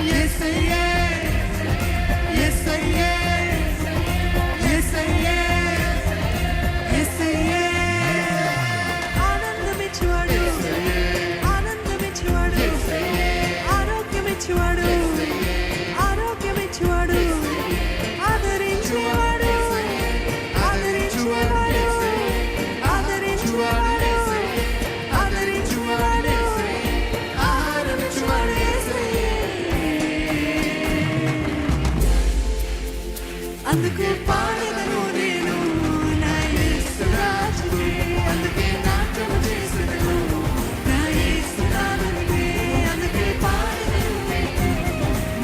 యేసయ్యే యేసయ్యే యేసయ్యే యేసయ్యే ఆనందమిచ్చువాడు ఆనందమిచ్చువాడు ఆరోగ్యమిచ్చువాడు ఆరోగ్యమిచ్చువాడు ఆదరించేవాడు ఆదరించేవాడు ఆదరించేవాడు ఆదరించేవాడు ఆదరించేవాడు అందుకు పాడెదను నేను నా యేసు రాజుకే అందుకే నాట్యం చేసెదను నా యేసు రాజుకే అందుకే పాడెదను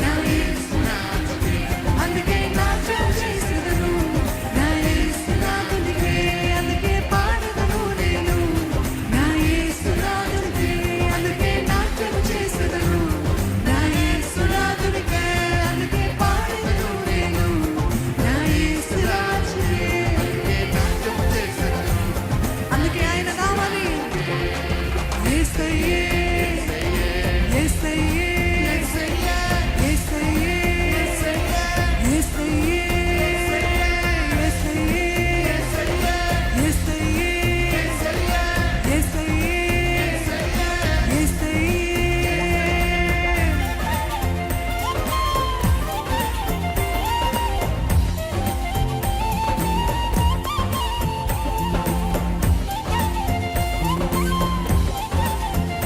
నా యేసు రాజుకే అందుకే నాట్యం చేసెదను నా యేసు రాజుకే అందుకే పాడెదను నేను నా యేసు రాజుకే అందుకే నాట్యం చేసెదను నా యేసు రాజుకే అందుకే పాడెదను నేను నా యేసు రాజుకే అందుకే నాట్యం చేసెదను అందుకే ఆయన కావాలి యేసయ్యే యేసయ్యే యేసయ్యే యేసయ్యే యేసయ్యే యేసయ్యే యేసయ్యే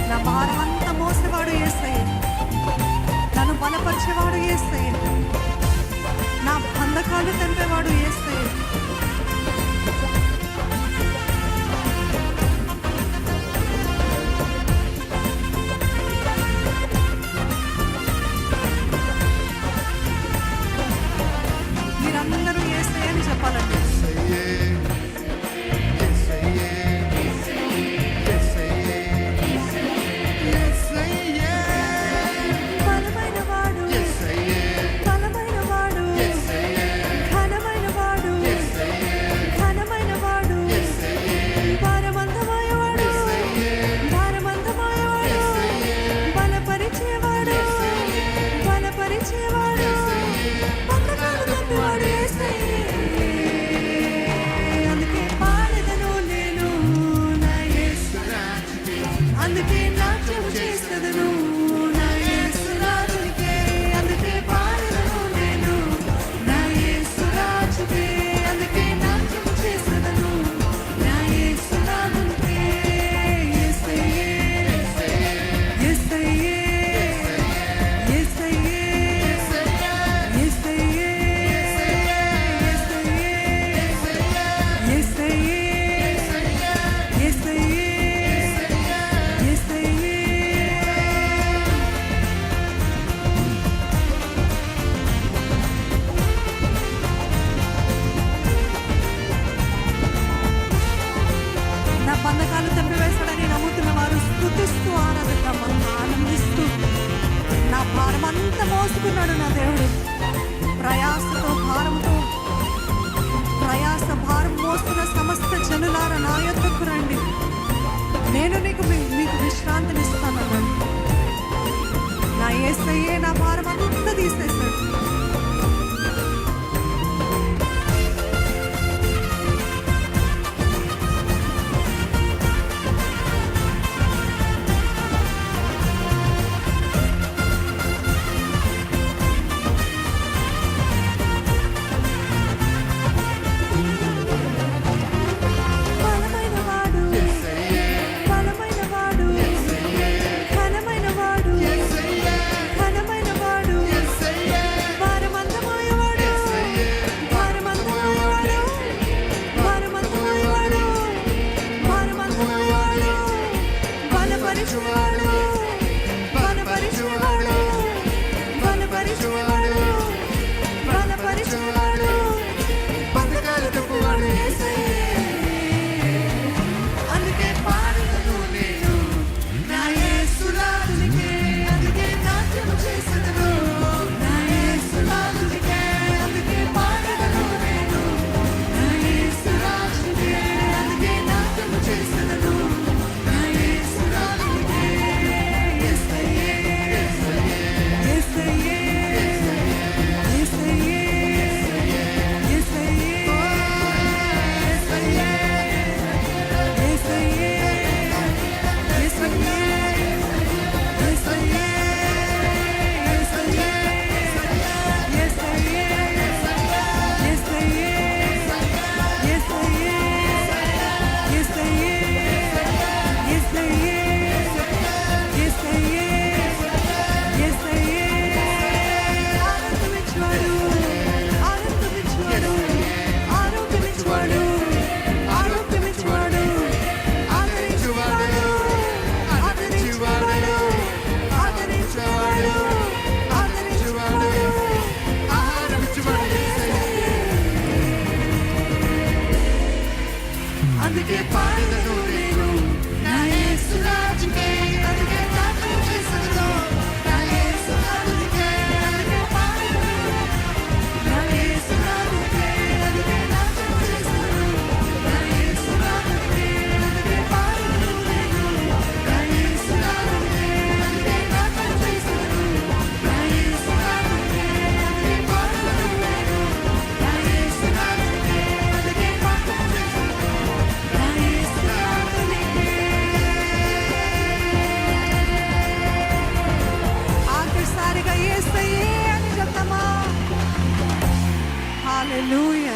నా భారమంతా మోసేవాడు యేసయ్య నన్ను బలపరిచేవాడు యేసయ్య నా బంధకాలు తెంపేవాడు యేసయ్య మీరందరూ యేసయ్య అని చెప్పాలండి బలమైనవాడు బలమైనవాడు ఘనమైనవాడు ఘనమైనవాడు భారమంతమయ్యవాడు భారమంతమయ్యవాడు బలపరిచేవాడు బలపరిచేవాడు బంధకాలు తప్పివాడు యేసయ్యే అందుకే పాడెదను నేను నా యేసు అందుకే నాట్యం చేసెదను నా యేసు రాజుకే అందుకే పాడెదను నేను నా యేసు రాజుకే అందుకే నాట్యం చేసెదను నా యేసు రాజుకే యేసయ్యే యేసయ్యే యేసయ్యే యేసయ్యే యేసయ్యే యేసయ్యే నా బంధకాలు తెంపివేశాడని నమ్ముతున్న వారు స్తుతిస్తూ ఆనందిస్తూ నా భారమంతా మోసుకున్నాడు నా దేవుడు ప్రయాసతో ప్రయాస భారం మోస్తున్న సమస్త జనులార నా యొద్దకు రండి నేను మీకు విశ్రాంతినిస్తానన్నాడు నా యేసయ్యే నా భారమంతా తీసేశాడు బలమైనవాడు బలమైనవాడు ఘనమైనవాడు ఘనమైనవాడు హల్లెలూయా.